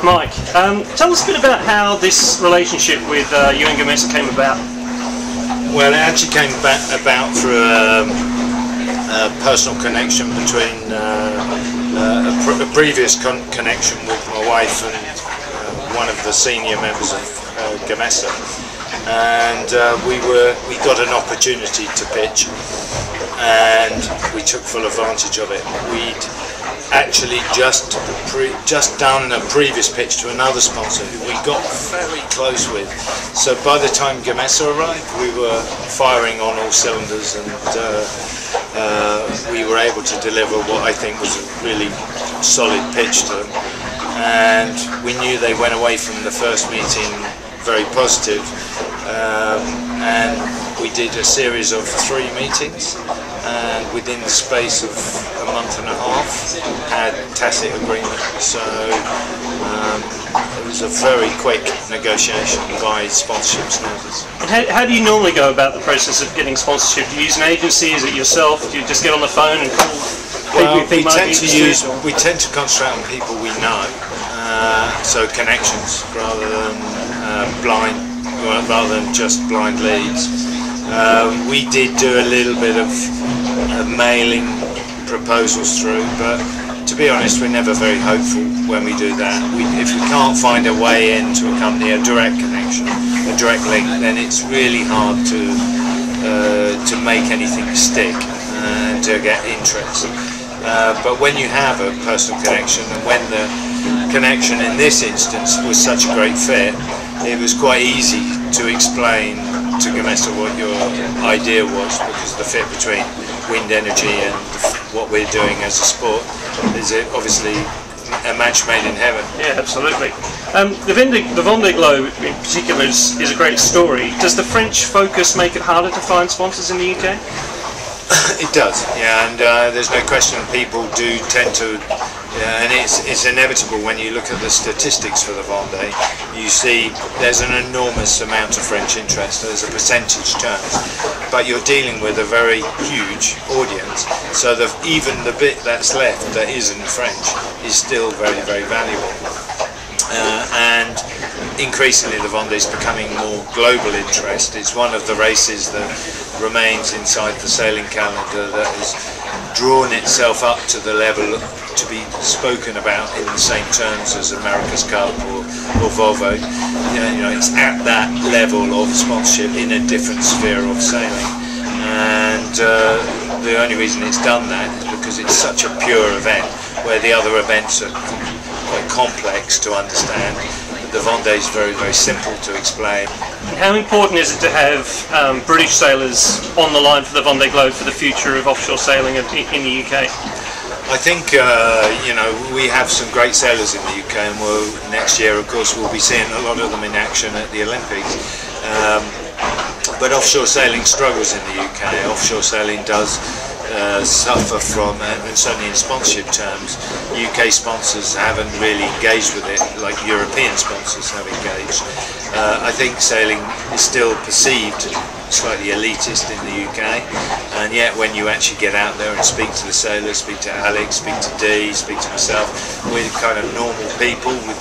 Mike, tell us a bit about how this relationship with you and Gamesa came about. Well, it actually came about through a personal connection between a previous connection with my wife and one of the senior members of Gamesa, and we got an opportunity to pitch, and we took full advantage of it. We'd actually just done a previous pitch to another sponsor who we got very close with, so by the time Gamesa arrived we were firing on all cylinders, and we were able to deliver what I think was a really solid pitch to them, and we knew they went away from the first meeting very positive, and we did a series of 3 meetings, and within the space of a month and a half had tacit agreement. So it was a very quick negotiation by sponsorship standards. And how do you normally go about the process of getting sponsorship? Do you use an agency? Is it yourself? Do you just get on the phone and call people well, you think might be interested? We tend to concentrate on people we know, so connections rather than just blind leads. We did do a little bit of mailing proposals through, but to be honest, we're never very hopeful when we do that. If we can't find a way into a company, a direct connection, a direct link, then it's really hard to make anything stick and to get interest. But when you have a personal connection, and when the connection in this instance was such a great fit, it was quite easy to explain to Gamesa what your idea was, because the fit between wind energy and what we're doing as a sport is obviously a match made in heaven. Yeah, absolutely. The Vendée Globe in particular is a great story. Does the French focus make it harder to find sponsors in the UK? It does, yeah, and there's no question people do tend to, and it's inevitable when you look at the statistics for the Vendée. You see there's an enormous amount of French interest as a percentage terms, but you're dealing with a very huge audience, so that even the bit that's left that isn't French is still very, very valuable. And increasingly the Vendée is becoming more global interest. It's one of the races that remains inside the sailing calendar that has drawn itself up to the level to be spoken about in the same terms as America's Cup or Volvo. You know, it's at that level of sponsorship in a different sphere of sailing, and the only reason it's done that is because it's such a pure event, where the other events are quite complex to understand. The Vendée is very, very simple to explain. How important is it to have British sailors on the line for the Vendée Globe for the future of offshore sailing in the UK? I think you know, we have some great sailors in the UK, and next year, of course, we'll be seeing a lot of them in action at the Olympics. But offshore sailing struggles in the UK. Offshore sailing does suffer from, and certainly in sponsorship terms, UK sponsors haven't really engaged with it like European sponsors have engaged. I think sailing is still perceived slightly elitist in the UK, and yet when you actually get out there and speak to the sailors, speak to Alex, speak to Dee, speak to myself, we're kind of normal people with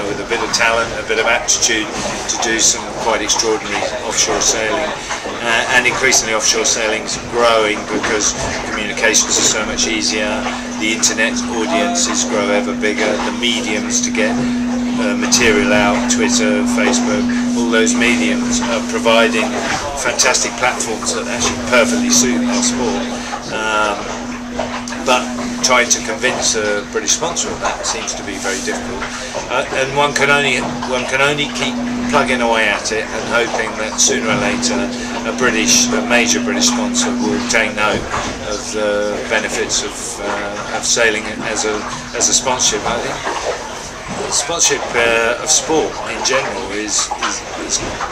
with a bit of talent, a bit of aptitude to do some quite extraordinary offshore sailing, and increasingly offshore sailing is growing because communications are so much easier, the internet audiences grow ever bigger, the mediums to get material out, Twitter, Facebook, all those mediums are providing fantastic platforms that actually perfectly suit our sport. But trying to convince a British sponsor of that seems to be very difficult. And one can only keep plugging away at it and hoping that sooner or later a major British sponsor will take note of the benefits of sailing as a sponsorship. I think sponsorship of sport in general is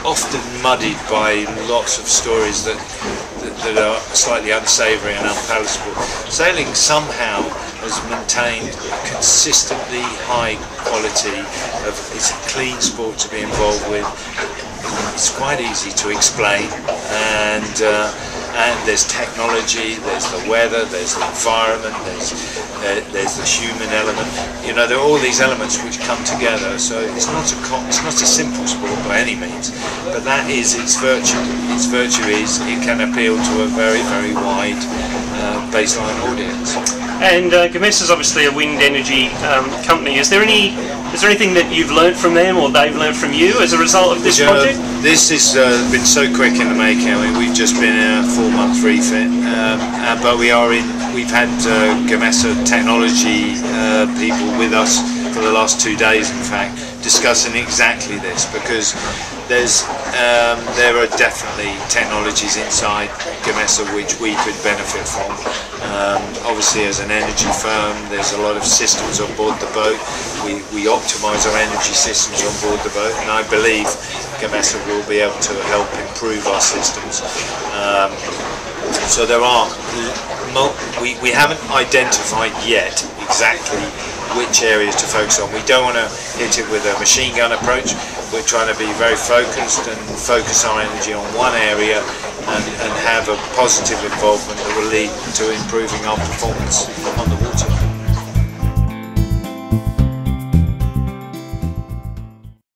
often muddied by lots of stories that are slightly unsavoury and unpalatable. Sailing somehow has maintained a consistently high quality it's a clean sport to be involved with. It's quite easy to explain, and and there's technology, there's the weather, there's the environment, there's the human element. You know, there are all these elements which come together. So it's not a simple sport by any means, but that is its virtue. Its virtue is it can appeal to a very, very wide baseline audience. And Gamesa is obviously a wind energy company. Is there anything that you've learned from them, or they've learned from you as a result of this project? This has been so quick in the making. I mean, we've just been in a 4-month refit, but we've had Gamesa technology people with us for the last 2 days, in fact, discussing exactly this, because there are definitely technologies inside Gamesa which we could benefit from. Obviously, as an energy firm, there's a lot of systems on board the boat. We optimise our energy systems on board the boat, and I believe Gamesa will be able to help improve our systems. So there are, we haven't identified yet exactly which areas to focus on. We don't want to hit it with a machine gun approach. We're trying to be very focused and focus our energy on one area and have a positive involvement that will lead to improving our performance on the